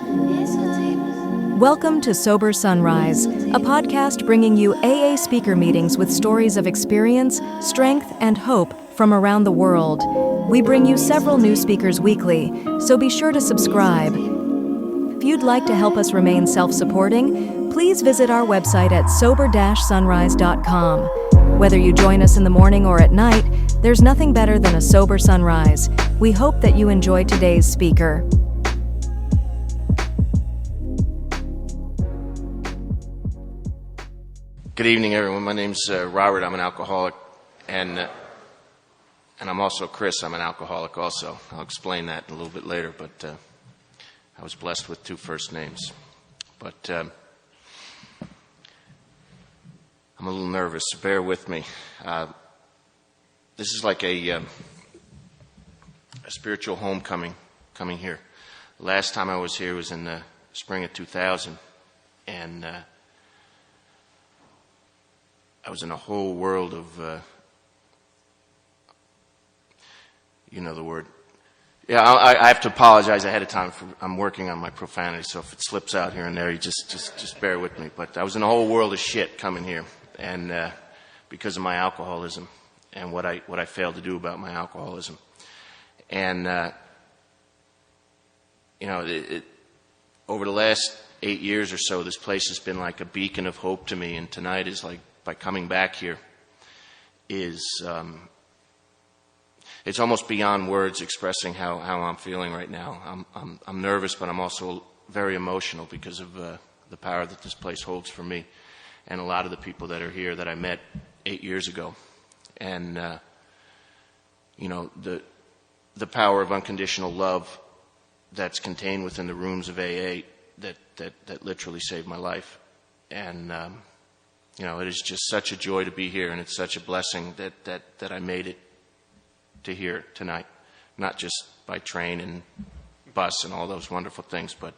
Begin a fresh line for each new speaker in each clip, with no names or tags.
Welcome to Sober Sunrise, a podcast bringing you AA speaker meetings with stories of experience, strength, and hope from around the world. We bring you several new speakers weekly, so be sure to subscribe. If you'd like to help us remain self-supporting, please visit our website at sober-sunrise.com. Whether you join us in the morning or at night, there's nothing better than a sober sunrise. We hope that you enjoy today's speaker.
Good evening, everyone. My name's Robert. I'm an alcoholic, and I'm also Chris. I'm an alcoholic also. I'll explain that a little bit later, but I was blessed with two first names. But I'm a little nervous, so bear with me. This is like a spiritual homecoming coming here. The last time I was here was in the spring of 2000, and I was in a whole world of, you know the word. Yeah, I have to apologize ahead of time. I'm working on my profanity, so if it slips out here and there, you just bear with me. But I was in a whole world of shit coming here, and because of my alcoholism and what I failed to do about my alcoholism. And over the last 8 years or so, this place has been like a beacon of hope to me. And tonight is like, by coming back here, is it's almost beyond words expressing how I'm feeling right now. I'm nervous, but I'm also very emotional because of the power that this place holds for me and a lot of the people that are here that I met 8 years ago. And the power of unconditional love that's contained within the rooms of AA that literally saved my life. And it is just such a joy to be here, and it's such a blessing that I made it to here tonight. Not just by train and bus and all those wonderful things, but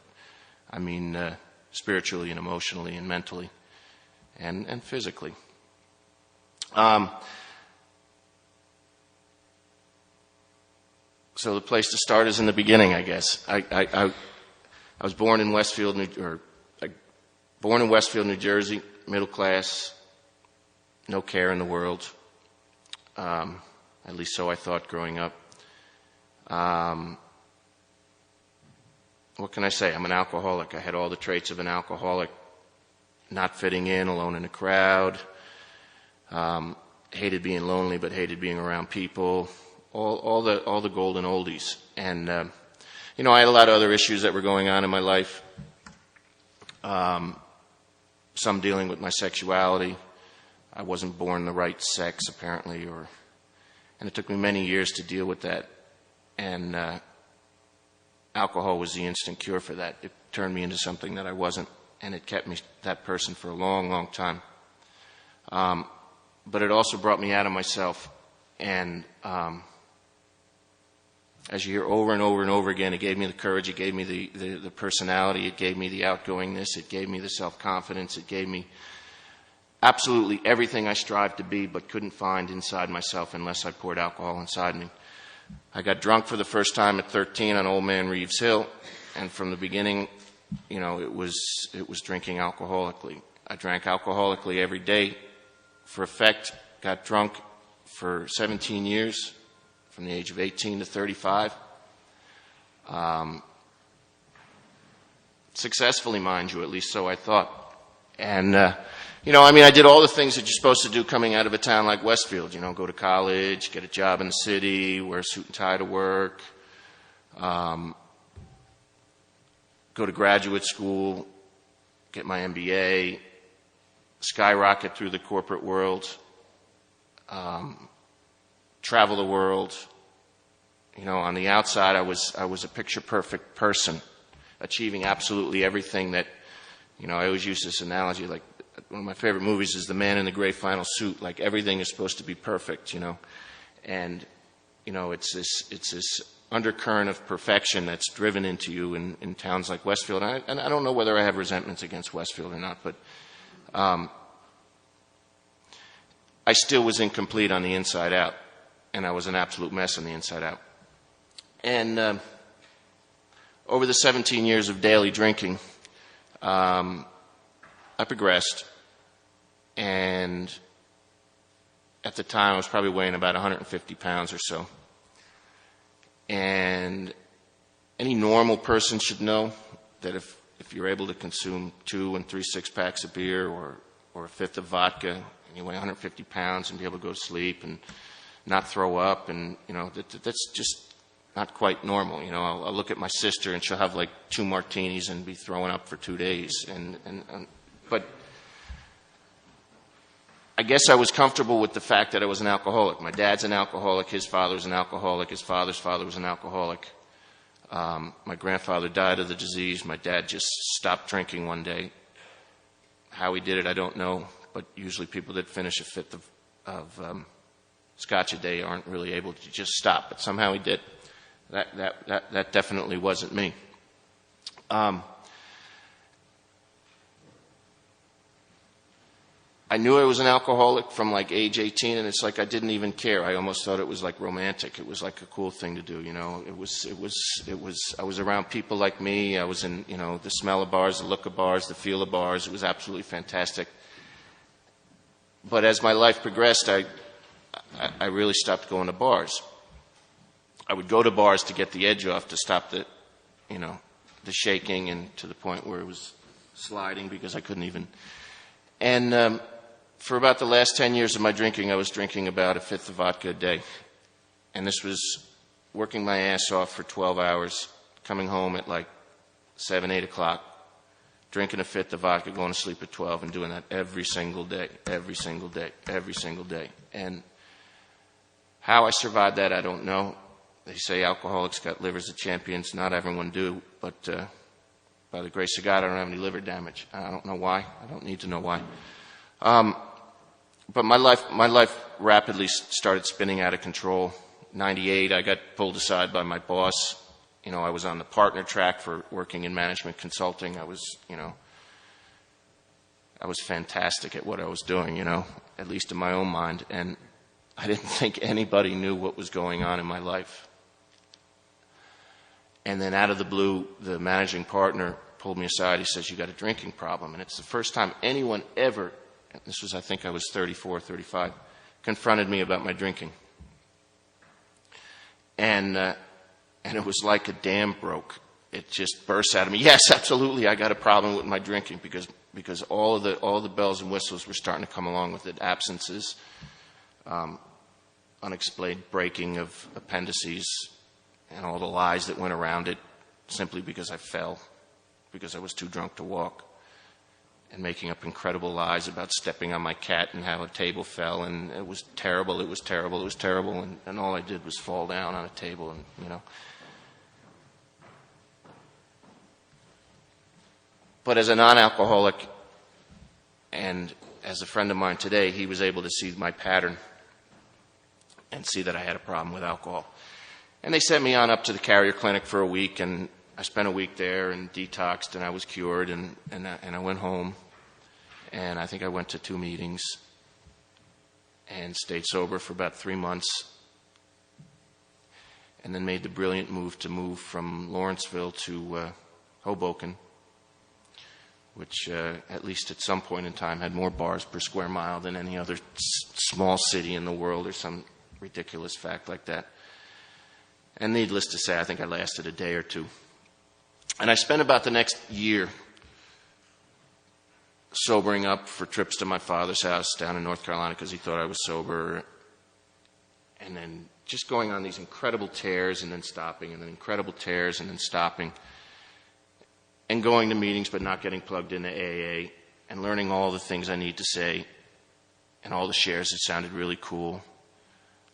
I mean spiritually and emotionally and mentally and physically. So the place to start is in the beginning, I guess. I was born in Westfield, New Jersey, middle class, no care in the world. At least so I thought growing up. What can I say? I'm an alcoholic. I had all the traits of an alcoholic. Not fitting in, alone in a crowd. Hated being lonely, but hated being around people. All the golden oldies. And I had a lot of other issues that were going on in my life. Some dealing with my sexuality. I wasn't born the right sex, apparently, and it took me many years to deal with that. And alcohol was the instant cure for that. It turned me into something that I wasn't, and it kept me that person for a long, long time. But it also brought me out of myself. And as you hear over and over and over again, it gave me the courage, it gave me the personality, it gave me the outgoingness, it gave me the self-confidence, it gave me absolutely everything I strived to be but couldn't find inside myself unless I poured alcohol inside me. I got drunk for the first time at 13 on Old Man Reeves Hill, and from the beginning, it was drinking alcoholically. I drank alcoholically every day for effect, got drunk for 17 years, from the age of 18 to 35. Successfully, mind you, at least so I thought. And, I did all the things that you're supposed to do coming out of a town like Westfield. Go to college, get a job in the city, wear a suit and tie to work, go to graduate school, get my MBA, skyrocket through the corporate world, travel the world. On the outside, I was a picture-perfect person, achieving absolutely everything that, I always use this analogy, like one of my favorite movies is The Man in the Gray Flannel Suit. Like everything is supposed to be perfect, and, it's this undercurrent of perfection that's driven into you in towns like Westfield. And I don't know whether I have resentments against Westfield or not, but I still was incomplete on the inside out, and I was an absolute mess on the inside out. And over the 17 years of daily drinking, I progressed, and at the time I was probably weighing about 150 pounds or so. And any normal person should know that if you're able to consume 2 and 3 6-packs of beer or a fifth of vodka, and you weigh 150 pounds and be able to go to sleep and not throw up, and that's just not quite normal. I'll look at my sister and she'll have like 2 martinis and be throwing up for 2 days. But I guess I was comfortable with the fact that I was an alcoholic. My dad's an alcoholic. His father was an alcoholic. His father's father was an alcoholic. My grandfather died of the disease. My dad just stopped drinking one day. How he did it, I don't know. But usually people that finish a fifth of scotch a day aren't really able to just stop. But somehow he did. That definitely wasn't me. I knew I was an alcoholic from like age 18, and it's like I didn't even care. I almost thought it was like romantic. It was like a cool thing to do, It was. I was around people like me. I was in, the smell of bars, the look of bars, the feel of bars. It was absolutely fantastic. But as my life progressed, I really stopped going to bars. I would go to bars to get the edge off, to stop the shaking, and to the point where it was sliding because I couldn't even. And for about the last 10 years of my drinking, I was drinking about a fifth of vodka a day. And this was working my ass off for 12 hours, coming home at like 7, 8 o'clock, drinking a fifth of vodka, going to sleep at 12, and doing that every single day, every single day, every single day. And how I survived that, I don't know. They say alcoholics got livers of champions. Not everyone do, but by the grace of God, I don't have any liver damage. I don't know why. I don't need to know why. But my life rapidly started spinning out of control. 98, I got pulled aside by my boss. I was on the partner track for working in management consulting. I was fantastic at what I was doing, at least in my own mind. And I didn't think anybody knew what was going on in my life. And then out of the blue, the managing partner pulled me aside. He says, "You got a drinking problem." And it's the first time anyone ever, this was, I think I was 34, 35, confronted me about my drinking. And it was like a dam broke. It just burst out of me. Yes, absolutely, I got a problem with my drinking because all the bells and whistles were starting to come along with it. Absences, unexplained breaking of appendices, and all the lies that went around it, simply because I fell, because I was too drunk to walk, and making up incredible lies about stepping on my cat and how a table fell, and it was terrible, and all I did was fall down on a table, and But as a non-alcoholic, and as a friend of mine today, he was able to see my pattern and see that I had a problem with alcohol. And they sent me on up to the Carrier Clinic for a week, and I spent a week there and detoxed, and I was cured, and I went home, and I think I went to 2 meetings and stayed sober for about 3 months, and then made the brilliant move from Lawrenceville to Hoboken, which at least at some point in time had more bars per square mile than any other small city in the world, or some ridiculous fact like that. And needless to say, I think I lasted a day or two. And I spent about the next year sobering up for trips to my father's house down in North Carolina because he thought I was sober. And then just going on these incredible tears and then stopping, and then incredible tears and then stopping. And going to meetings but not getting plugged into AA, and learning all the things I need to say, and all the shares that sounded really cool.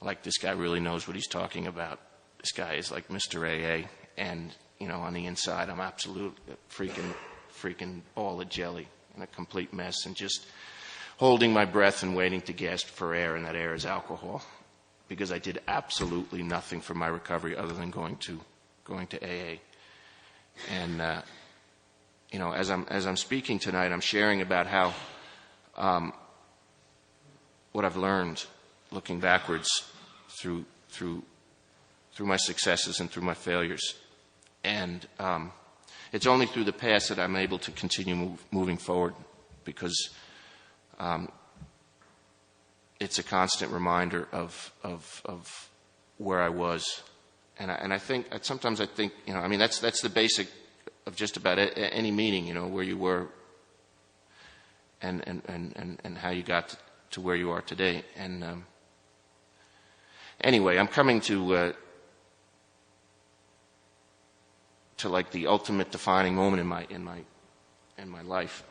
Like, this guy really knows what he's talking about. This guy is like Mr. AA, and, on the inside, I'm absolute freaking ball of jelly and a complete mess, and just holding my breath and waiting to gasp for air, and that air is alcohol, because I did absolutely nothing for my recovery other than going to AA. And as I'm speaking tonight, I'm sharing about how what I've learned, looking backwards through my successes and through my failures. And it's only through the past that I'm able to continue moving forward, because it's a constant reminder of where I was. And I think, sometimes I think, that's the basic of just about any meeting, where you were and how you got to where you are today. And anyway, I'm coming to like the ultimate defining moment in my life.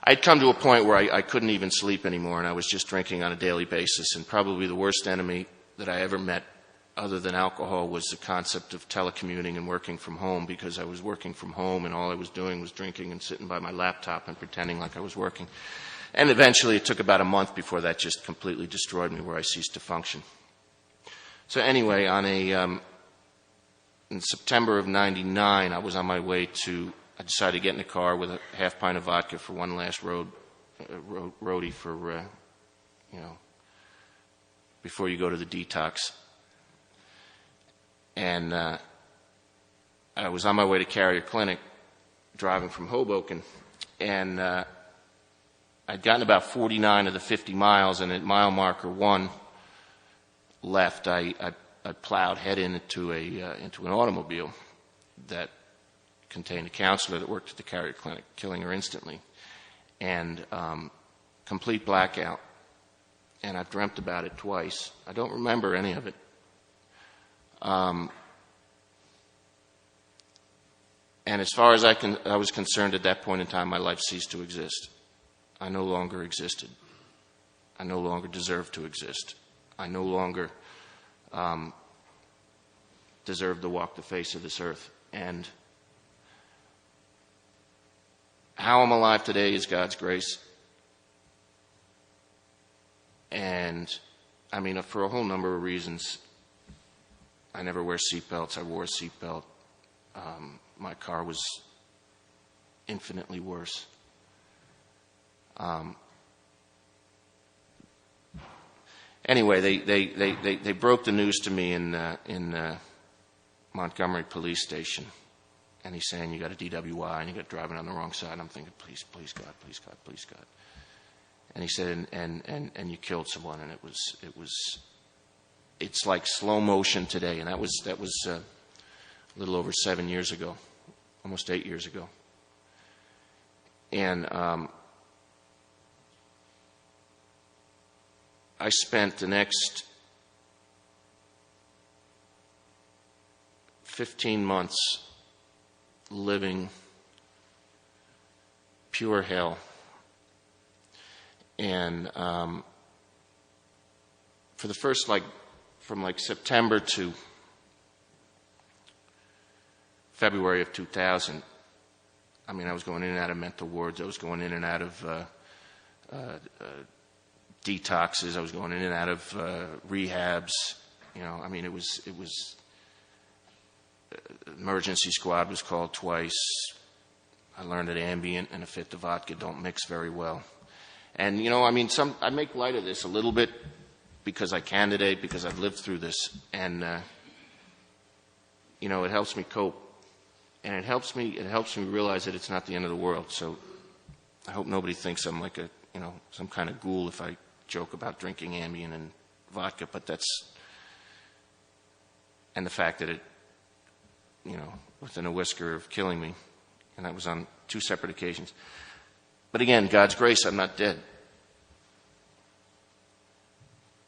I'd come to a point where I couldn't even sleep anymore, and I was just drinking on a daily basis. And probably the worst enemy that I ever met, other than alcohol, was the concept of telecommuting and working from home, because I was working from home and all I was doing was drinking and sitting by my laptop and pretending like I was working. And eventually it took about a month before that just completely destroyed me, where I ceased to function. So anyway, in September of '99, I was on my way I decided to get in the car with a half pint of vodka for one last roadie for, before you go to the detox. And I was on my way to Carrier Clinic, driving from Hoboken, and I'd gotten about 49 of the 50 miles, and at mile marker 1 left, I plowed head into an automobile that contained a counselor that worked at the Carrier Clinic, killing her instantly, and complete blackout. And I've dreamt about it twice. I don't remember any of it. And as far as I was concerned at that point in time, my life ceased to exist. I no longer existed. I no longer deserved to exist. I no longer deserved to walk the face of this earth. And how I'm alive today is God's grace. And, for a whole number of reasons. I never wear seatbelts. I wore a seatbelt. My car was infinitely worse. Anyway, they broke the news to me in Montgomery Police Station, and he's saying, you got a DWI and you got driving on the wrong side. I'm thinking, please God, please God, please God. And he said, and you killed someone, and it's like slow motion today, and that was a little over 7 years ago, almost 8 years ago. And I spent the next 15 months living pure hell. And for the first, from September to February of 2000, I was going in and out of mental wards. I was going in and out of detoxes. I was going in and out of rehabs. It was emergency squad was called twice. I learned that Ambient and a fifth of vodka don't mix very well. And, I make light of this a little bit because I can today, because I've lived through this. And, it helps me cope. And it helps me realize that it's not the end of the world. So I hope nobody thinks I'm like some kind of ghoul if I joke about drinking Ambien and vodka, but and the fact that it, within a whisker of killing me, and that was on 2 separate occasions. But again, God's grace, I'm not dead.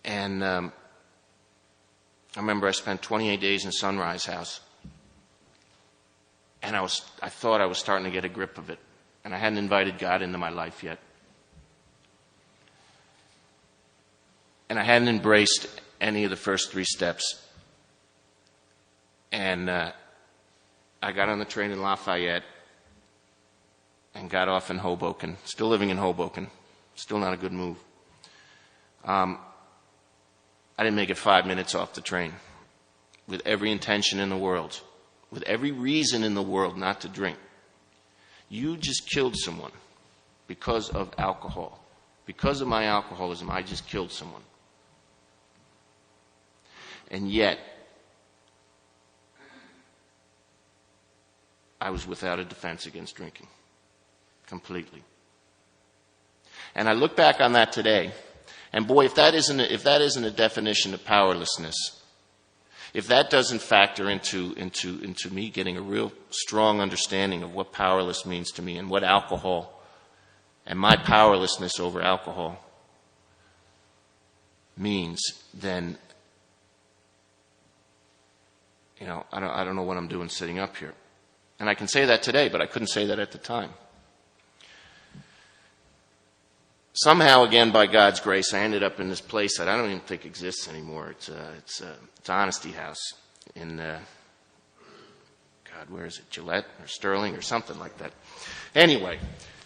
And I remember I spent 28 days in Sunrise House. And I thought I was starting to get a grip of it. And I hadn't invited God into my life yet. And I hadn't embraced any of the first 3 steps. And I got on the train in Lafayette and got off in Hoboken, still living in Hoboken, still not a good move. I didn't make it 5 minutes off the train, with every intention in the world, with every reason in the world not to drink. You just killed someone because of alcohol. Because of my alcoholism, I just killed someone. And yet, I was without a defense against drinking. Completely. And I look back on that today, and boy, if that isn't a definition of powerlessness, if that doesn't factor into me getting a real strong understanding of what powerless means to me and what alcohol and my powerlessness over alcohol means, then, I don't know what I'm doing sitting up here. And I can say that today, but I couldn't say that at the time. Somehow, again, by God's grace, I ended up in this place that I don't even think exists anymore. It's Honesty House in, where is it? Gillette or Sterling or something like that. Anyway,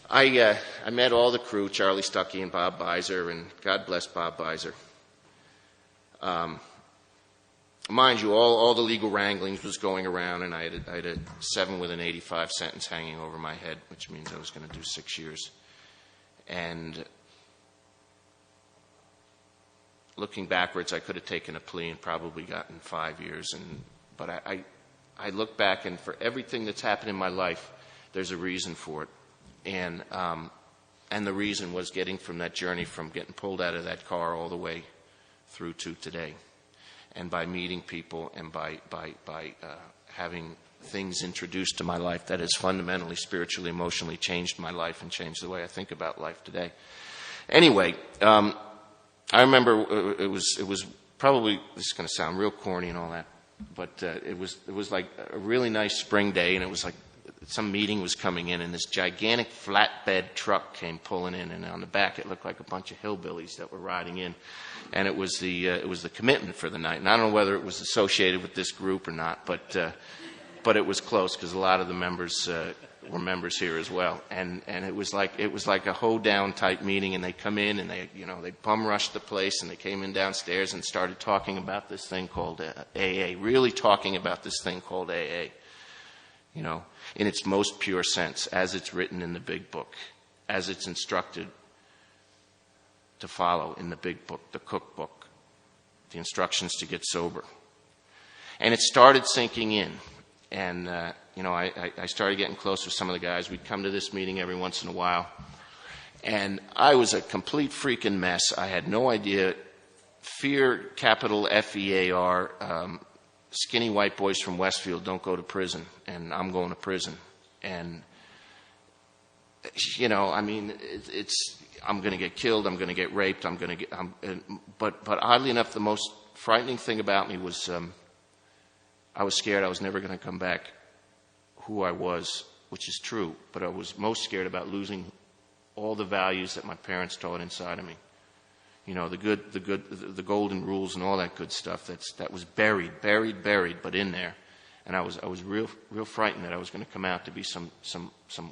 I met all the crew, Charlie Stuckey and Bob Beiser, and God bless Bob Beiser. Mind you, all the legal wranglings was going around, and I had a 7 with an 85 sentence hanging over my head, which means I was going to do 6 years. And looking backwards, I could have taken a plea and probably gotten 5 years. But I look back, and for everything that's happened in my life, there's a reason for it. And the reason was getting from that journey, from getting pulled out of that car all the way through to today. And by meeting people and by having things introduced to my life that has fundamentally, spiritually, emotionally changed my life and changed the way I think about life today. Anyway, I remember it was probably, this is going to sound real corny and all that, but it was like a really nice spring day, and it was like some meeting was coming in, and this gigantic flatbed truck came pulling in, and on the back it looked like a bunch of hillbillies that were riding in, and it was the commitment for the night. And I don't know whether it was associated with this group or not, but it was close because a lot of the members were members here as well, and it was like a hoedown type meeting, and they come in and they bum rushed the place, and they came in downstairs and started talking about this thing called AA, really talking about this thing called AA, in its most pure sense, as it's written in the big book, as it's instructed to follow in the big book, the cookbook, the instructions to get sober. And it started sinking in. And, I started getting close with some of the guys. We'd come to this meeting every once in a while. And I was a complete freaking mess. I had no idea. Fear, capital F-E-A-R, skinny white boys from Westfield don't go to prison. And I'm going to prison. And, I'm going to get killed. I'm going to get raped. But oddly enough, the most frightening thing about me was I was scared I was never going to come back who I was, which is true. But I was most scared about losing all the values that my parents taught inside of me. The golden rules and all that good stuff that was buried, but in there. And I was real frightened that I was going to come out to be some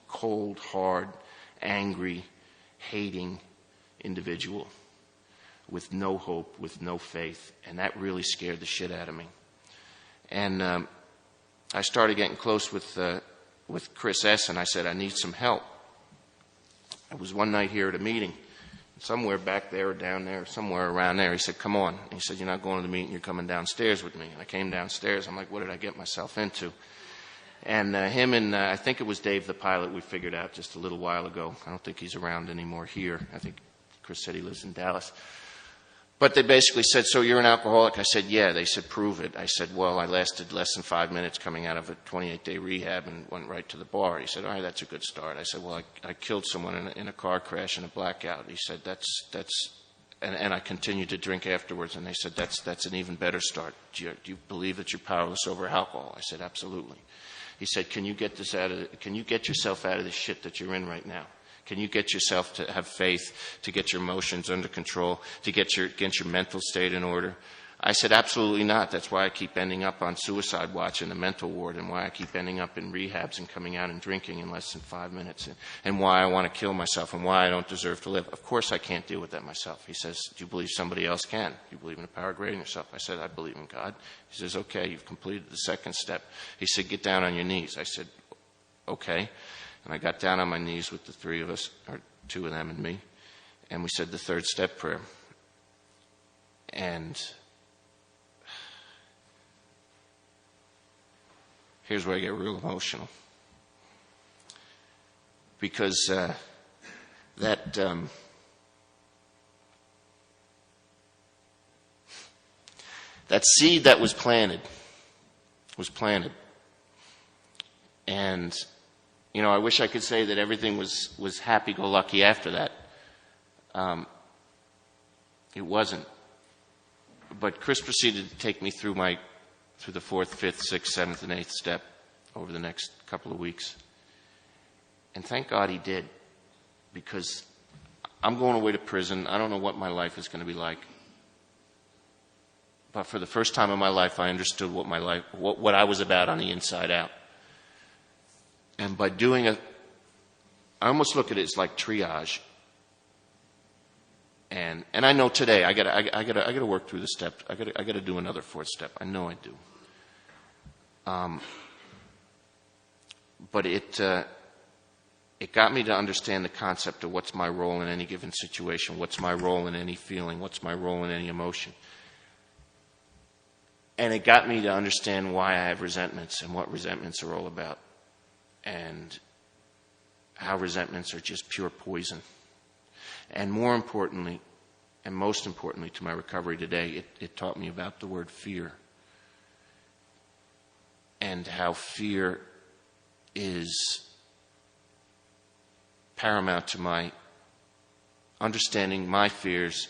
cold, hard, angry, hating individual with no hope, with no faith. And that really scared the shit out of me. And I started getting close with Chris S., and I said, I need some help. It was one night here at a meeting, somewhere back there or down there, somewhere around there. He said, come on. He said, you're not going to the meeting, you're coming downstairs with me. And I came downstairs. I'm like, what did I get myself into? And him and I think it was Dave the pilot we figured out just a little while ago. I don't think he's around anymore here. I think Chris said he lives in Dallas. But they basically said, so you're an alcoholic? I said, yeah. They said, prove it. I said, well, I lasted less than 5 minutes coming out of a 28-day rehab and went right to the bar. He said, all right, that's a good start. I said, well, I killed someone in a car crash in a blackout. He said, and I continued to drink afterwards. And they said, that's an even better start. Do you believe that you're powerless over alcohol? I said, absolutely. He said, can you get yourself out of the shit that you're in right now? Can you get yourself to have faith, to get your emotions under control, to get your mental state in order? I said, absolutely not. That's why I keep ending up on suicide watch in the mental ward, and why I keep ending up in rehabs and coming out and drinking in less than 5 minutes, and why I want to kill myself, and why I don't deserve to live. Of course I can't deal with that myself. He says, do you believe somebody else can? Do you believe in the power greater than yourself? I said, I believe in God. He says, okay, you've completed the second step. He said, get down on your knees. I said, okay. And I got down on my knees with the three of us, or two of them and me, and we said the third step prayer. And here's where I get real emotional. because that seed that was planted. And, I wish I could say that everything was happy-go-lucky after that. It wasn't. But Chris proceeded to take me through the 4th, 5th, 6th, 7th, and 8th step over the next couple of weeks. And thank God he did, because I'm going away to prison. I don't know what my life is going to be like. But for the first time in my life, I understood what I was about on the inside out. And by doing I almost look at it as like triage. And I know today I gotta work through the steps. I gotta do another 4th step. I know I do. But it got me to understand the concept of what's my role in any given situation, what's my role in any feeling, what's my role in any emotion. And it got me to understand why I have resentments and what resentments are all about, and how resentments are just pure poison. And more importantly, and most importantly to my recovery today, it taught me about the word fear, and how fear is paramount to my understanding my fears,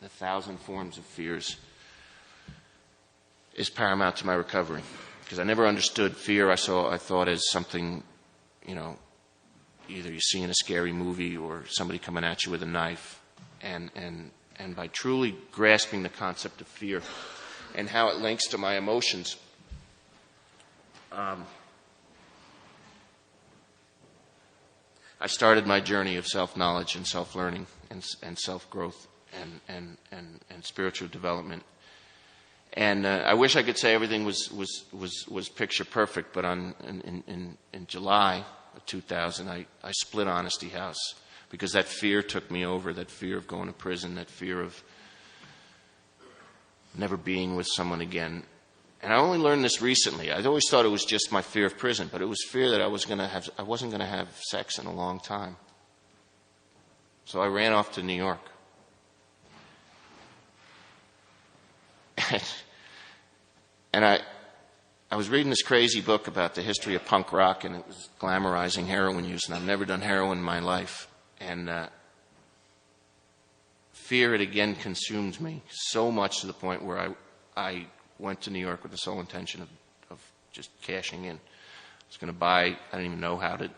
the 1,000 forms of fears, is paramount to my recovery. Because I never understood fear. I thought as something, either you see in a scary movie or somebody coming at you with a knife. And by truly grasping the concept of fear and how it links to my emotions, I started my journey of self-knowledge and self-learning and self-growth and spiritual development. And I wish I could say everything was picture perfect, but in July of 2000, I split Honesty House, because that fear took me over, that fear of going to prison, that fear of never being with someone again. And I only learned this recently. I'd always thought it was just my fear of prison, but it was fear that I wasn't going to have sex in a long time. So I ran off to New York. And I was reading this crazy book about the history of punk rock, and it was glamorizing heroin use, and I've never done heroin in my life. And fear, it again consumed me so much to the point where I went to New York with the sole intention of just cashing in. I was going to buy, I didn't even know how to, I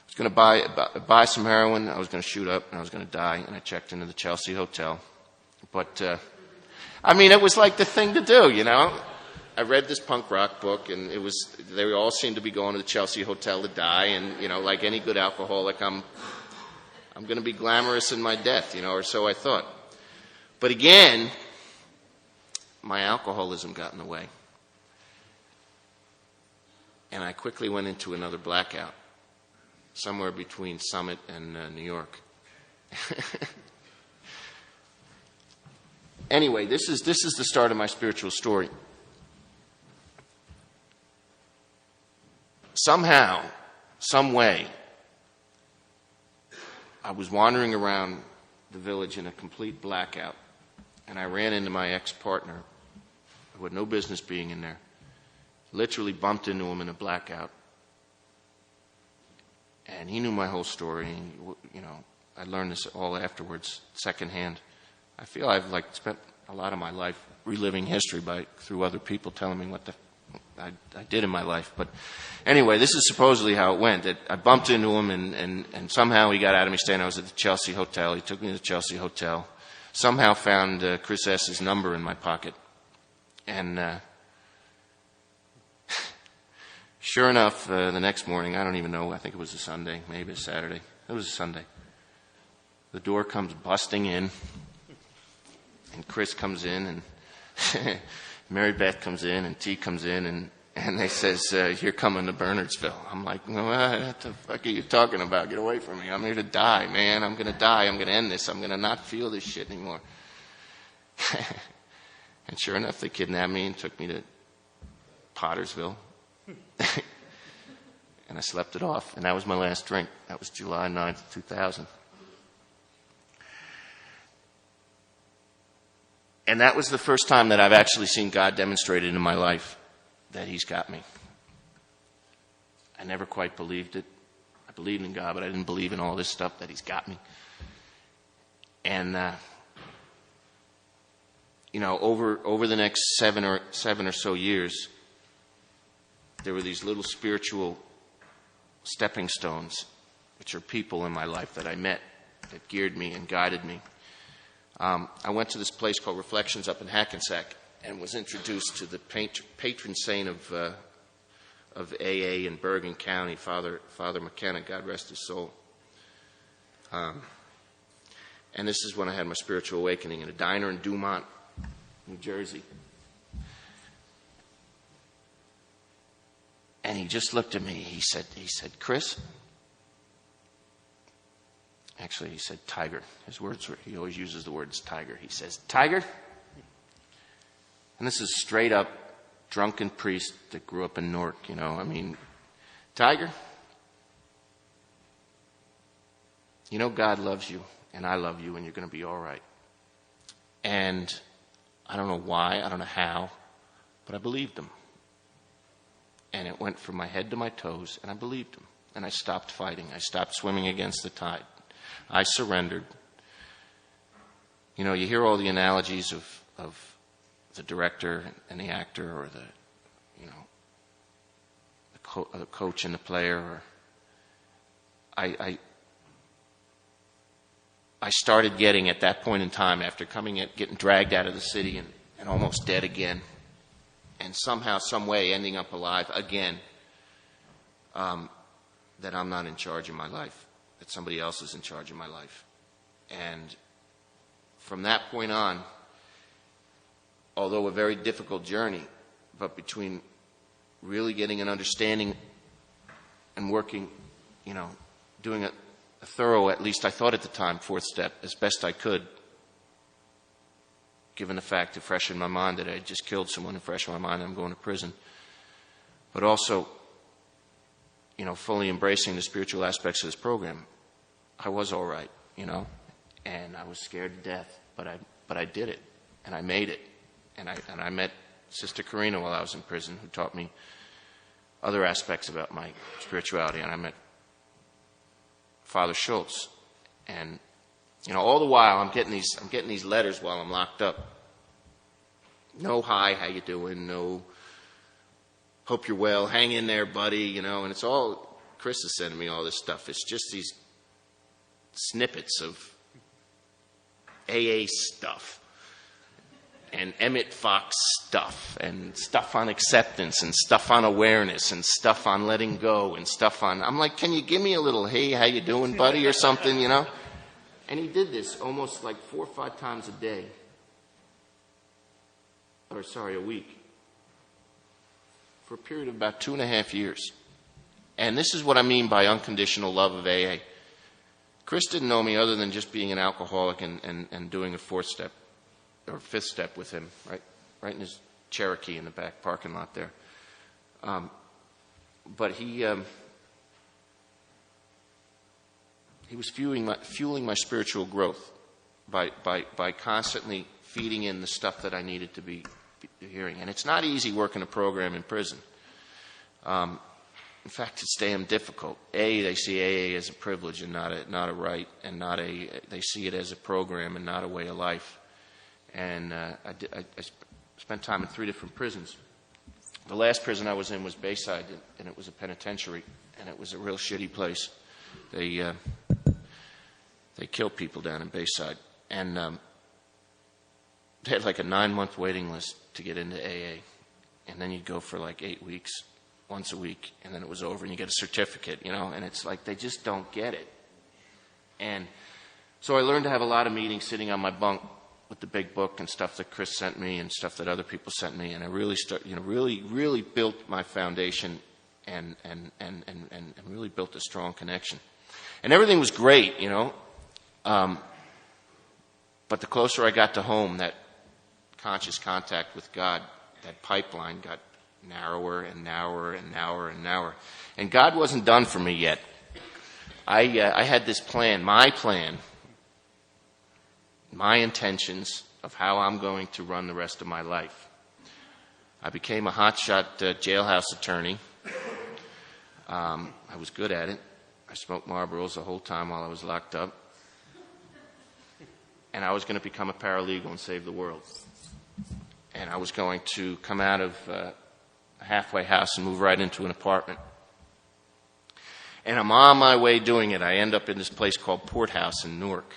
was going to buy some heroin, I was going to shoot up, and I was going to die, and I checked into the Chelsea Hotel. But, it was like the thing to do, I read this punk rock book, and they all seemed to be going to the Chelsea Hotel to die, and, like any good alcoholic, I'm going to be glamorous in my death, or so I thought. But again, my alcoholism got in the way. And I quickly went into another blackout, somewhere between Summit and New York. Anyway, this is the start of my spiritual story. Somehow, some way, I was wandering around the village in a complete blackout, and I ran into my ex-partner, who had no business being in there. Literally bumped into him in a blackout. And he knew my whole story. I learned this all afterwards, secondhand. I feel I've spent a lot of my life reliving history through other people telling me what I did in my life. But anyway, this is supposedly how it went. I bumped into him, and somehow he got out of me staying. I was at the Chelsea Hotel. He took me to the Chelsea Hotel. Somehow found Chris S.'s number in my pocket. And sure enough, the next morning, I don't even know, I think it was a Sunday, maybe a Saturday. It was a Sunday. The door comes busting in, and Chris comes in, and Mary Beth comes in, and T comes in, and they says, you're coming to Bernardsville. I'm like, no, what the fuck are you talking about? Get away from me. I'm here to die, man. I'm going to die. I'm going to end this. I'm going to not feel this shit anymore. And sure enough, they kidnapped me and took me to Pottersville. and I slept it off, and that was my last drink. That was July 9th, 2000. And that was the first time that I've actually seen God demonstrated in my life that He's got me. I never quite believed it. I believed in God, but I didn't believe in all this stuff that He's got me. And, over the next seven or so years, there were these little spiritual stepping stones, which are people in my life that I met that geared me and guided me. I went to this place called Reflections up in Hackensack and was introduced to the patron saint of AA in Bergen County, Father McKenna, God rest his soul. And this is when I had my spiritual awakening in a diner in Dumont, New Jersey. And he just looked at me. He said, Chris. Actually, he said Tiger. His words were, he always uses the words Tiger. He says, Tiger. And this is straight up drunken priest that grew up in Newark, Tiger. God loves you, and I love you, and you're going to be all right. And I don't know why, I don't know how, but I believed him. And it went from my head to my toes, and I believed him. And I stopped fighting. I stopped swimming against the tide. I surrendered. You hear all the analogies of the director and the actor, or the coach and the player. Or I started getting, at that point in time, after getting dragged out of the city and almost dead again, and somehow, some way ending up alive again, that I'm not in charge of my life, that somebody else is in charge of my life. And from that point on, although a very difficult journey, but between really getting an understanding and working, doing a thorough, at least I thought at the time, fourth step, as best I could, given the fact of fresh in my mind that I had just killed someone, and fresh in my mind that I'm going to prison. But also, fully embracing the spiritual aspects of this program. I was all right, and I was scared to death, but I did it, and I made it. And I met Sister Karina while I was in prison, who taught me other aspects about my spirituality, and I met Father Schultz. And all the while I'm getting these letters while I'm locked up. No hi, how you doing? No, hope you're well, hang in there, buddy, and it's all, Chris is sending me all this stuff. It's just these snippets of AA stuff and Emmett Fox stuff and stuff on acceptance and stuff on awareness and stuff on letting go and stuff on, I'm like, can you give me a little, hey, how you doing, buddy, or something, And he did this almost like 4 or 5 times a day. A week. For a period of about 2.5 years. And this is what I mean by unconditional love of AA. Chris didn't know me other than just being an alcoholic and doing a 4th step or 5th step with him, right in his Cherokee in the back parking lot there. But he was fueling my spiritual growth by constantly feeding in the stuff that I needed to be hearing. And it's not easy working a program in prison. In fact, it's damn difficult. They see AA as a privilege and not a right, and they see it as a program and not a way of life. And I spent time in 3 different prisons. The last prison I was in was Bayside, and it was a penitentiary, and it was a real shitty place. They killed people down in Bayside, and they had like a 9-month waiting list to get into AA, and then you'd go for like 8 weeks, once a week, and then it was over, and you get a certificate, and it's like they just don't get it. And so I learned to have a lot of meetings sitting on my bunk with the big book and stuff that Chris sent me and stuff that other people sent me, and I really really built my foundation and really built a strong connection. And everything was great, but the closer I got to home, that conscious contact with God, that pipeline got narrower and narrower and narrower and narrower. And God wasn't done for me yet. I had this plan, my intentions of how I'm going to run the rest of my life. I became a hotshot jailhouse attorney. I was good at it. I smoked Marlboros the whole time while I was locked up. And I was going to become a paralegal and save the world. And I was going to come out of a halfway house and move right into an apartment. And I'm on my way doing it. I end up in this place called Port House in Newark.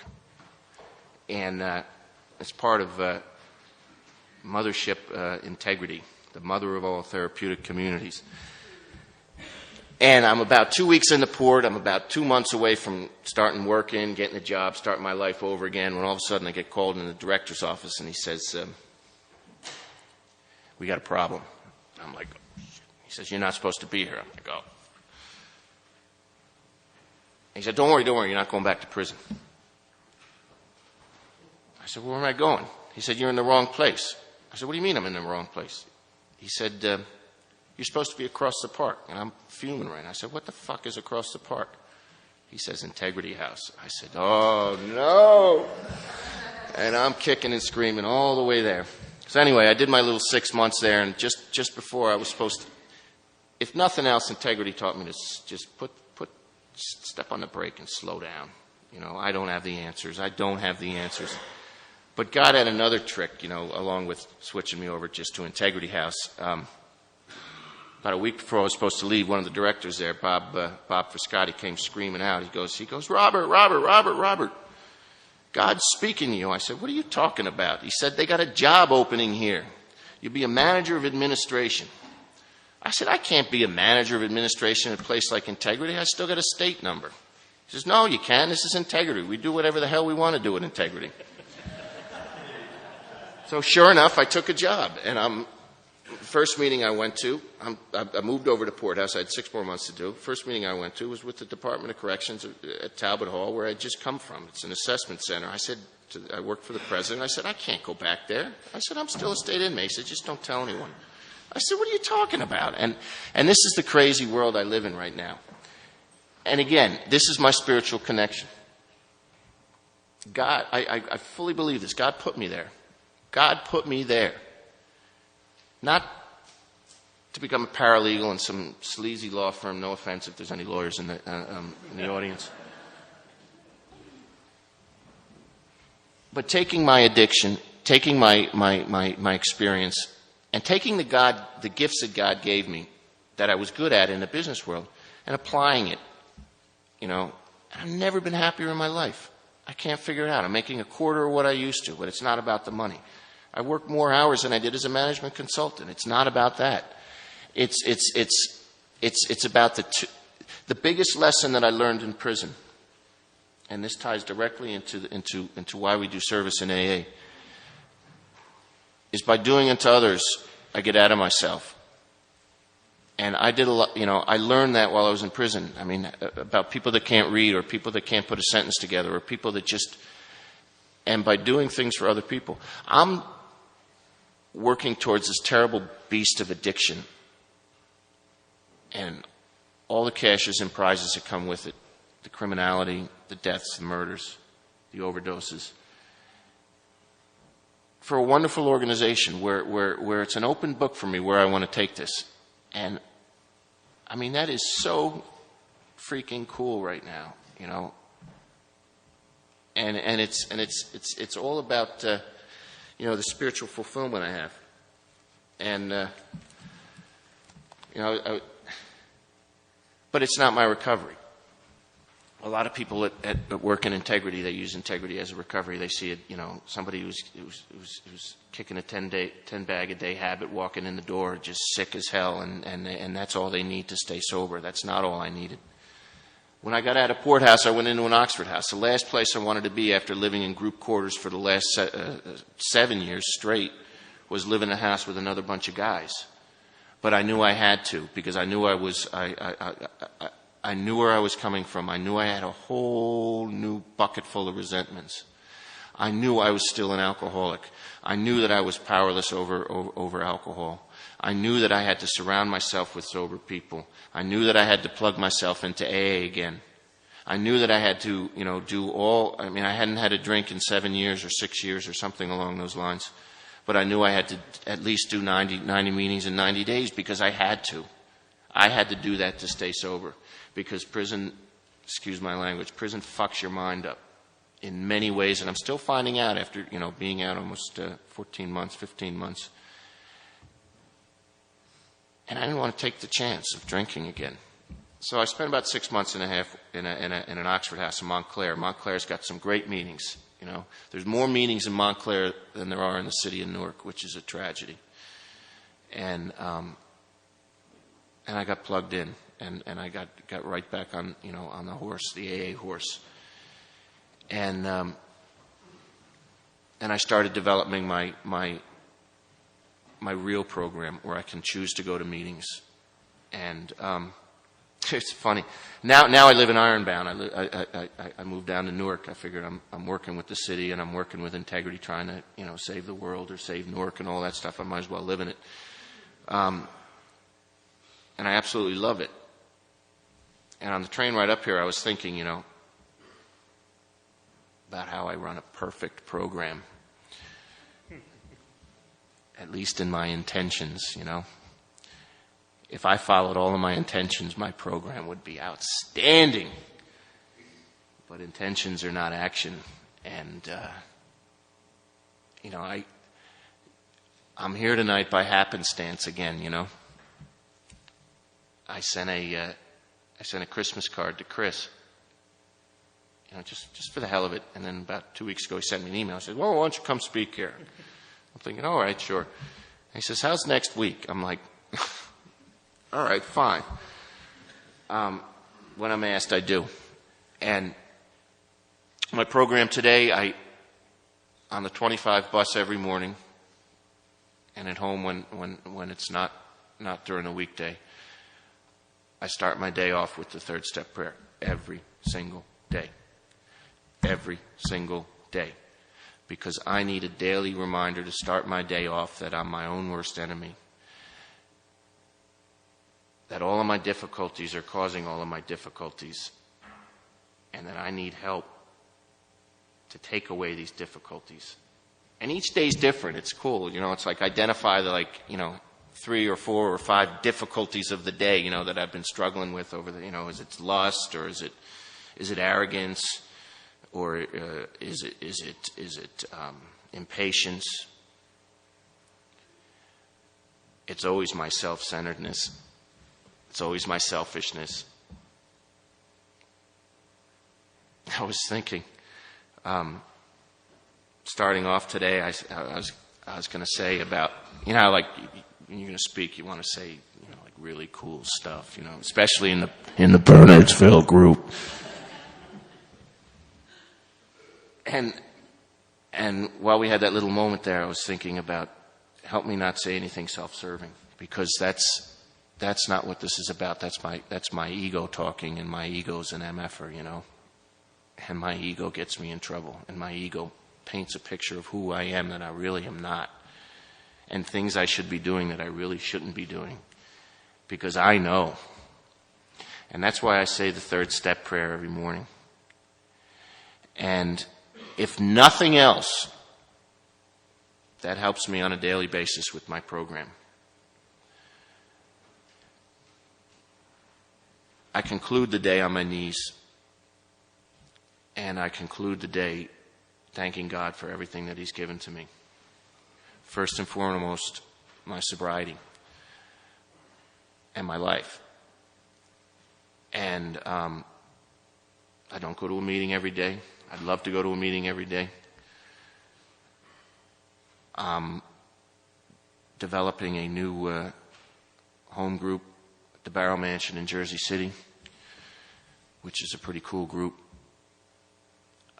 And it's part of Mothership Integrity, the mother of all therapeutic communities. And I'm about 2 weeks in the port. I'm about 2 months away from starting working, getting a job, starting my life over again, when all of a sudden I get called in the director's office and he says, we got a problem. I'm like, he says, you're not supposed to be here. I'm like, oh. He said, don't worry, you're not going back to prison. I said, well, where am I going? He said, you're in the wrong place. I said, what do you mean I'm in the wrong place? He said, you're supposed to be across the park. And I'm fuming right now. I said, what the fuck is across the park? He says, Integrity House. I said, oh, no. And I'm kicking and screaming all the way there. So anyway, I did my little 6 months there, and just before I was supposed to, if nothing else, Integrity taught me to just step on the brake and slow down. You know, I don't have the answers. But God had another trick, you know, along with switching me over just to Integrity House. About a week before I was supposed to leave, one of the directors there, Bob Friscotti, came screaming out. He goes, Robert, God's speaking to you. I said, what are you talking about? He said, they got a job opening here. You'll be a manager of administration. I said, I can't be a manager of administration at a place like Integrity. I still got a state number. He says, no, you can't. This is Integrity. We do whatever the hell we want to do at Integrity. So sure enough, I took a job. And first meeting I went to, I moved over to Port House. I had 6 more months to do. First meeting I went to was with the Department of Corrections at Talbot Hall, where I'd just come from. It's an assessment center. I worked for the president. I said, I can't go back there. I said, I'm still a state inmate. He said, just don't tell anyone. I said, what are you talking about? And this is the crazy world I live in right now. And again, this is my spiritual connection. God, I fully believe this. God put me there. God put me there. Not to become a paralegal in some sleazy law firm. No offense if there's any lawyers in the audience. But taking my addiction, taking my experience, and taking the gifts that God gave me that I was good at in the business world and applying it, you know, I've never been happier in my life. I can't figure it out. I'm making a quarter of what I used to, but it's not about the money. I work more hours than I did as a management consultant. It's not about that. It's about the biggest lesson that I learned in prison, and this ties directly into why we do service in AA, is by doing unto others, I get out of myself. And I did a lot, you know, I learned that while I was in prison. I mean, about people that can't read, or people that can't put a sentence together, or people that and by doing things for other people, I'm working towards this terrible beast of addiction and all the cashes and prizes that come with it, the criminality, the deaths, the murders, the overdoses, for a wonderful organization where it's an open book for me where I want to take this. And I mean, that is so freaking cool right now, you know. And it's all about you know, the spiritual fulfillment I have. And you know, but it's not my recovery. A lot of people at work in Integrity, they use Integrity as a recovery. They see it, you know, somebody who's kicking a 10-bag-a-day habit, walking in the door, just sick as hell, and that's all they need to stay sober. That's not all I needed. When I got out of Port House, I went into an Oxford house. The last place I wanted to be after living in group quarters for the last 7 years straight was live in a house with another bunch of guys. But I knew I had to, because I knew I knew where I was coming from. I knew I had a whole new bucket full of resentments. I knew I was still an alcoholic. I knew that I was powerless over alcohol. I knew that I had to surround myself with sober people. I knew that I had to plug myself into AA again. I knew that I had to, I hadn't had a drink in 7 years or 6 years or something along those lines. But I knew I had to at least do 90 meetings in 90 days because I had to. I had to do that to stay sober. Because prison, excuse my language, prison fucks your mind up in many ways. And I'm still finding out after, being out almost 14 months, 15 months. And I didn't want to take the chance of drinking again. So I spent about 6 months and a half in an Oxford house in Montclair. Montclair's got some great meetings. There's more meetings in Montclair than there are in the city of Newark, which is a tragedy. And I got plugged in, and I got right back on the horse, the AA horse. And I started developing my real program where I can choose to go to meetings. And it's funny. Now I live in Ironbound. I moved down to Newark. I figured I'm working with the city and I'm working with integrity, trying to save the world or save Newark and all that stuff. I might as well live in it. And I absolutely love it. And on the train right up here, I was thinking, about how I run a perfect program. At least in my intentions, If I followed all of my intentions, my program would be outstanding. But intentions are not action. And, I'm here tonight by happenstance again, I sent a Christmas card to Chris, just for the hell of it. And then about 2 weeks ago, he sent me an email. He said, well, why don't you come speak here? I'm thinking, all right, sure. And he says, how's next week? I'm like, all right, fine. When I'm asked, I do. And my program today, on the 25 bus every morning, and at home when it's not during a weekday, I start my day off with the third step prayer every single day. Every single day. Because I need a daily reminder to start my day off that I'm my own worst enemy. That all of my difficulties are causing all of my difficulties. And that I need help to take away these difficulties. And each day's different. It's cool. It's like identify the 3 or 4 or 5 difficulties of the day, that I've been struggling with over the, is it lust or is it arrogance? Or is it impatience? It's always my self-centeredness. It's always my selfishness. I was thinking, starting off today, I was going to say about when you're going to speak, you want to say really cool stuff, especially in the Bernardsville group. And while we had that little moment there, I was thinking about, help me not say anything self-serving, because that's not what this is about. That's my ego talking, and my ego's an MFer, and my ego gets me in trouble, and my ego paints a picture of who I am that I really am not, and things I should be doing that I really shouldn't be doing, because I know. And that's why I say the third step prayer every morning. And if nothing else, that helps me on a daily basis with my program. I conclude the day on my knees, and I conclude the day thanking God for everything that He's given to me. First and foremost, my sobriety and my life. And I don't go to a meeting every day. I'd love to go to a meeting every day. I'm developing a new home group at the Barrow Mansion in Jersey City, which is a pretty cool group.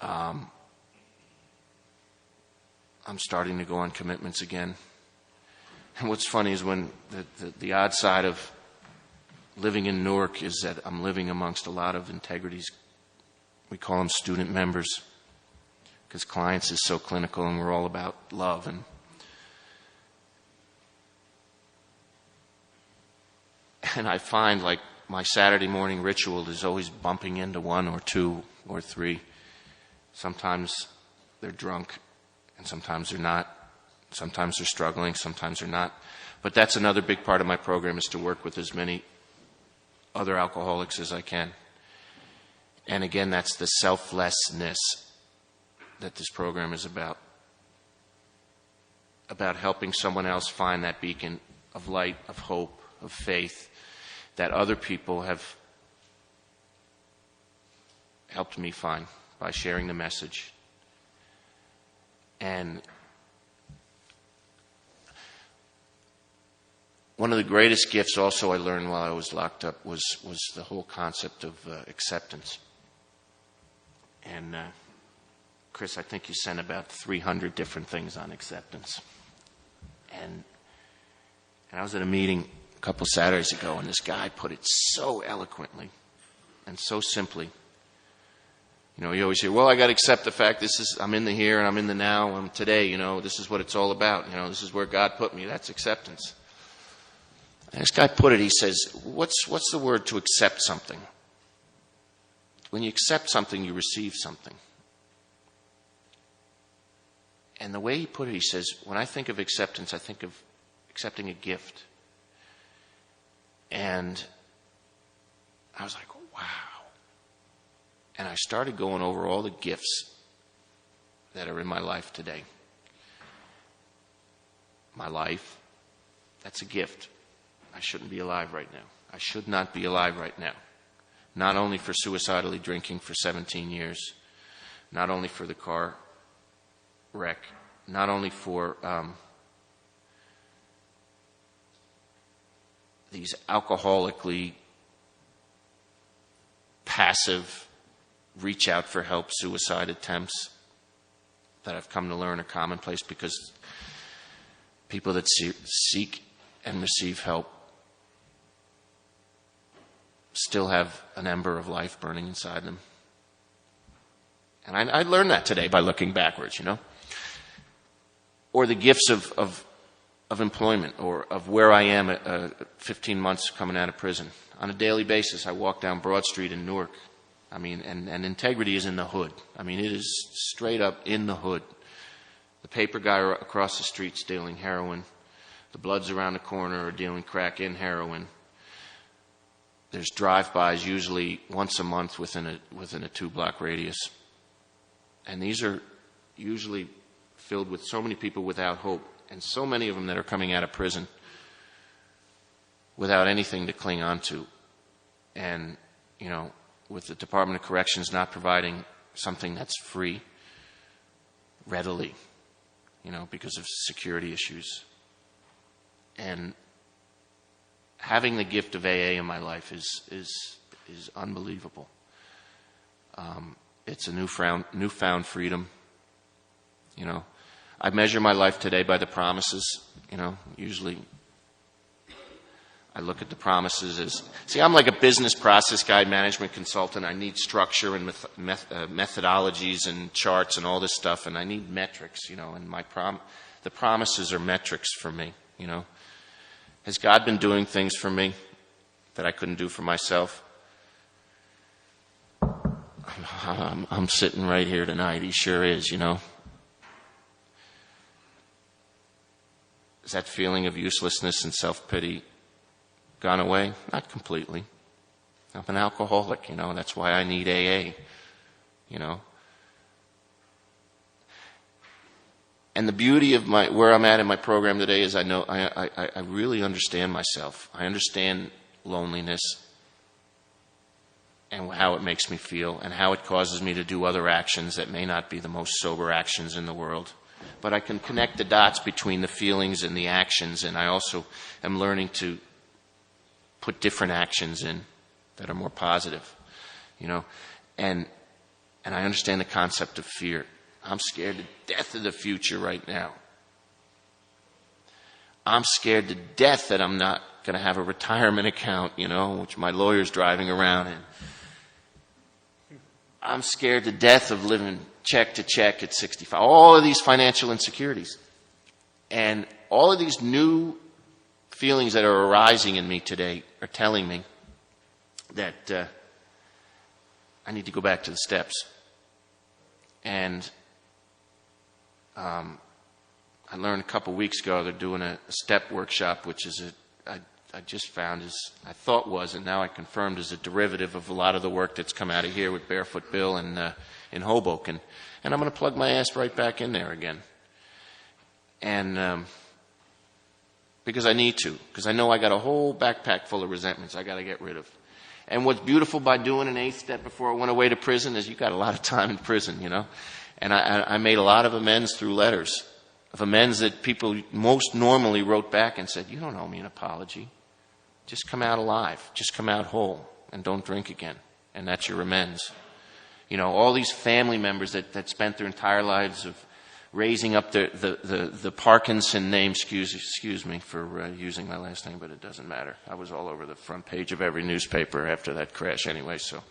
I'm starting to go on commitments again. And what's funny is when the odd side of living in Newark is that I'm living amongst a lot of integrities. We call them student members, because clients is so clinical and we're all about love. And I find like my Saturday morning ritual is always bumping into one or two or three. Sometimes they're drunk and sometimes they're not. Sometimes they're struggling, sometimes they're not. But that's another big part of my program, is to work with as many other alcoholics as I can. And again, that's the selflessness that this program is about helping someone else find that beacon of light, of hope, of faith that other people have helped me find by sharing the message. And one of the greatest gifts also I learned while I was locked up was the whole concept of acceptance. And Chris, I think you sent about 300 different things on acceptance. And I was at a meeting a couple Saturdays ago, and this guy put it so eloquently and so simply. You know, you always hear, well, I got to accept the fact I'm in the here and I'm in the now, I'm today, you know, this is what it's all about. You know, this is where God put me. That's acceptance. And this guy put it, he says, what's the word to accept something? When you accept something, you receive something. And the way he put it, he says, when I think of acceptance, I think of accepting a gift. And I was like, wow. And I started going over all the gifts that are in my life today. My life, that's a gift. I shouldn't be alive right now. I should not be alive right now. Not only for suicidally drinking for 17 years, not only for the car wreck, not only for these alcoholically passive reach out for help suicide attempts that I've come to learn are commonplace, because people that seek and receive help still have an ember of life burning inside them. And I learned that today by looking backwards, you know. Or the gifts of employment, or of where I am at 15 months coming out of prison. On a daily basis, I walk down Broad Street in Newark. I mean, and integrity is in the hood. I mean, it is straight up in the hood. The paper guy across the street's dealing heroin. The Bloods around the corner are dealing crack and heroin. There's drive-bys usually once a month within a 2-block radius. And these are usually filled with so many people without hope, and so many of them that are coming out of prison without anything to cling on to. And, you know, with the Department of Corrections not providing something that's free readily, you know, because of security issues. And having the gift of AA in my life is unbelievable. It's a newfound freedom. You know, I measure my life today by the promises. You know, usually I look at the promises as, see, I'm like a business process guy, management consultant. I need structure and methodologies and charts and all this stuff, and I need metrics, you know, and the promises are metrics for me, you know. Has God been doing things for me that I couldn't do for myself? I'm sitting right here tonight. He sure is, you know. Is that feeling of uselessness and self-pity gone away? Not completely. I'm an alcoholic, you know. That's why I need AA, you know. And the beauty of where I'm at in my program today is I really understand myself. I understand loneliness and how it makes me feel and how it causes me to do other actions that may not be the most sober actions in the world. But I can connect the dots between the feelings and the actions, and I also am learning to put different actions in that are more positive, you know. And I understand the concept of fear. I'm scared to death of the future right now. I'm scared to death that I'm not going to have a retirement account, you know, which my lawyer's driving around in. I'm scared to death of living check to check at 65. All of these financial insecurities. And all of these new feelings that are arising in me today are telling me that I need to go back to the steps. And I learned a couple weeks ago they're doing a step workshop, which is I just found I thought was, and now I confirmed is a derivative of a lot of the work that's come out of here with Barefoot Bill and in Hoboken. And I'm going to plug my ass right back in there again. And because I need to, because I know I got a whole backpack full of resentments I got to get rid of. And what's beautiful by doing an 8th step before I went away to prison is you got a lot of time in prison, you know. And I made a lot of amends through letters, of amends that people most normally wrote back and said, you don't owe me an apology. Just come out alive. Just come out whole and don't drink again. And that's your amends. You know, all these family members that spent their entire lives of raising up the Parkinson name, excuse me for using my last name, but it doesn't matter. I was all over the front page of every newspaper after that crash anyway, so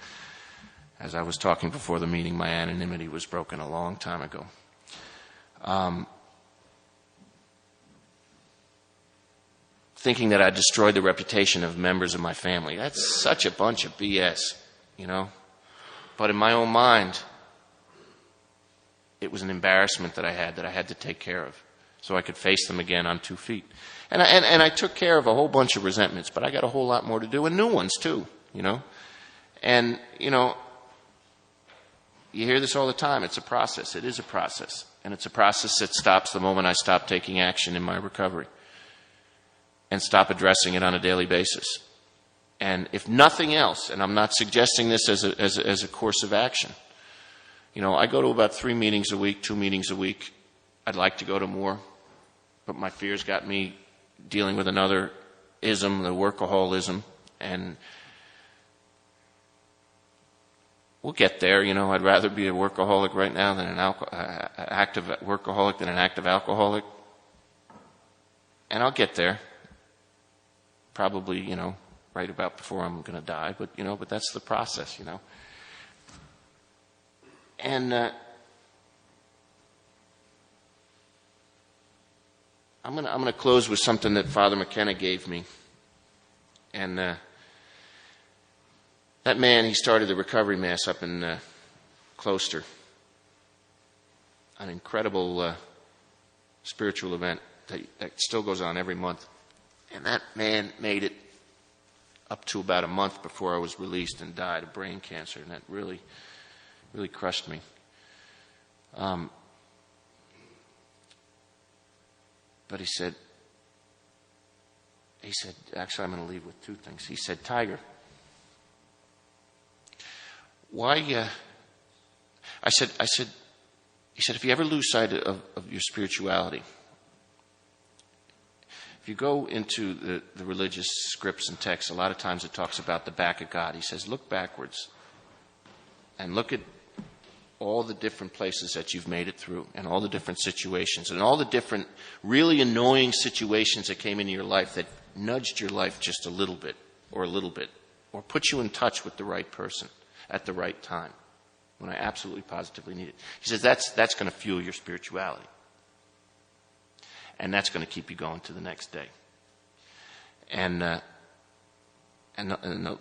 as I was talking before the meeting, my anonymity was broken a long time ago. Thinking that I destroyed the reputation of members of my family. That's such a bunch of BS, you know. But in my own mind, it was an embarrassment that I had to take care of so I could face them again on 2 feet. And I took care of a whole bunch of resentments, but I got a whole lot more to do, and new ones too, you know. And, you know, you hear this all the time. It's a process. It is a process. And it's a process that stops the moment I stop taking action in my recovery and stop addressing it on a daily basis. And if nothing else, and I'm not suggesting this as a course of action, you know, I go to about 3 meetings a week, 2 meetings a week. I'd like to go to more, but my fears got me dealing with another ism, the workaholism, and we'll get there. You know, I'd rather be a workaholic right now than an active workaholic than an active alcoholic, and I'll get there. Probably, you know, right about before I'm going to die, but you know, but that's the process, you know. And I'm going to close with something that Father McKenna gave me. And that man, he started the recovery mass up in Closter. An incredible spiritual event that still goes on every month. And that man made it up to about a month before I was released and died of brain cancer. And that really crushed me. But he said, actually, I'm going to leave with 2 things. He said, Tiger, why, he said, if you ever lose sight of your spirituality, if you go into the religious scripts and texts, a lot of times it talks about the back of God. He says, look backwards and look at all the different places that you've made it through and all the different situations and all the different really annoying situations that came into your life that nudged your life just a little bit or put you in touch with the right person at the right time when I absolutely positively need it. He says that's going to fuel your spirituality. And that's going to keep you going to the next day. And the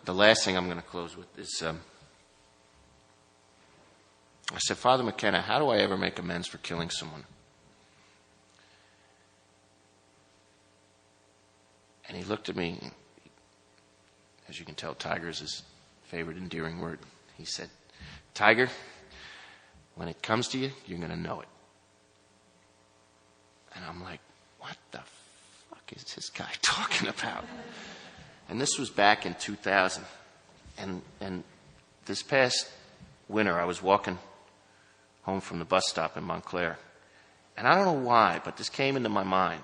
last thing I'm going to close with is, I said, Father McKenna, how do I ever make amends for killing someone? And he looked at me. As you can tell, Tiger is his favorite endearing word. He said, Tiger, when it comes to you, you're going to know it. And I'm like, what the fuck is this guy talking about? And this was back in 2000. And this past winter, I was walking home from the bus stop in Montclair. And I don't know why, but this came into my mind.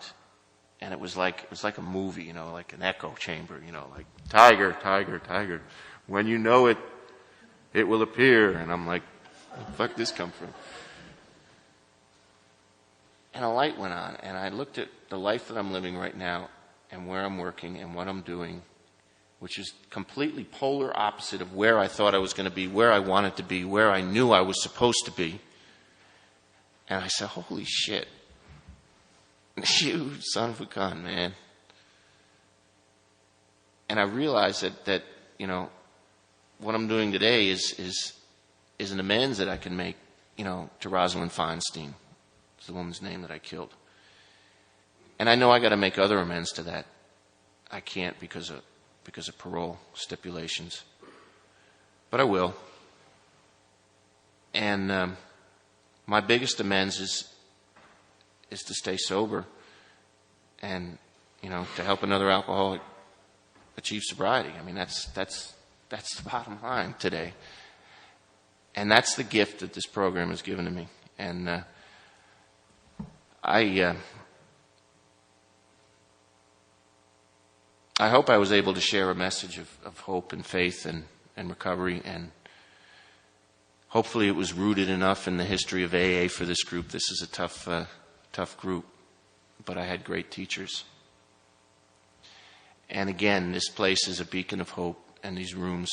And it was like a movie, you know, like an echo chamber, you know, like, Tiger, Tiger, Tiger. When you know it, it will appear. And I'm like, where the fuck did this come from? And a light went on, and I looked at the life that I'm living right now and where I'm working and what I'm doing, which is completely polar opposite of where I thought I was going to be, where I wanted to be, where I knew I was supposed to be. And I said, holy shit. You son of a gun, man. And I realized that what I'm doing today is an amends that I can make, to Rosalind Feinstein. It's the woman's name that I killed. And I know I got to make other amends to that. I can't because of parole stipulations. But I will. And my biggest amends is to stay sober and, to help another alcoholic achieve sobriety. I mean, that's the bottom line today. And that's the gift that this program has given to me. And I hope I was able to share a message of hope and faith and recovery, and hopefully it was rooted enough in the history of AA for this group. This is a tough group, but I had great teachers. And again, this place is a beacon of hope, and these rooms,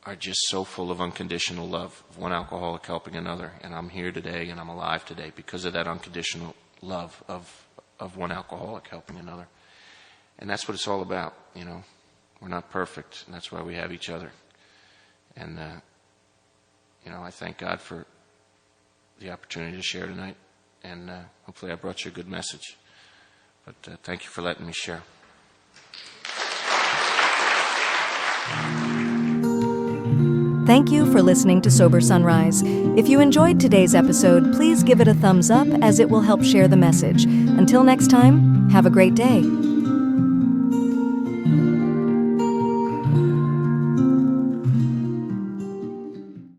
are just so full of unconditional love of one alcoholic helping another. And I'm here today and I'm alive today because of that unconditional love of one alcoholic helping another. And that's what it's all about, We're not perfect, and that's why we have each other. And, I thank God for the opportunity to share tonight. And hopefully I brought you a good message. But thank you for letting me share.
Thank you for listening to Sober Sunrise. If you enjoyed today's episode, please give it a thumbs up as it will help share the message. Until next time, have a great day.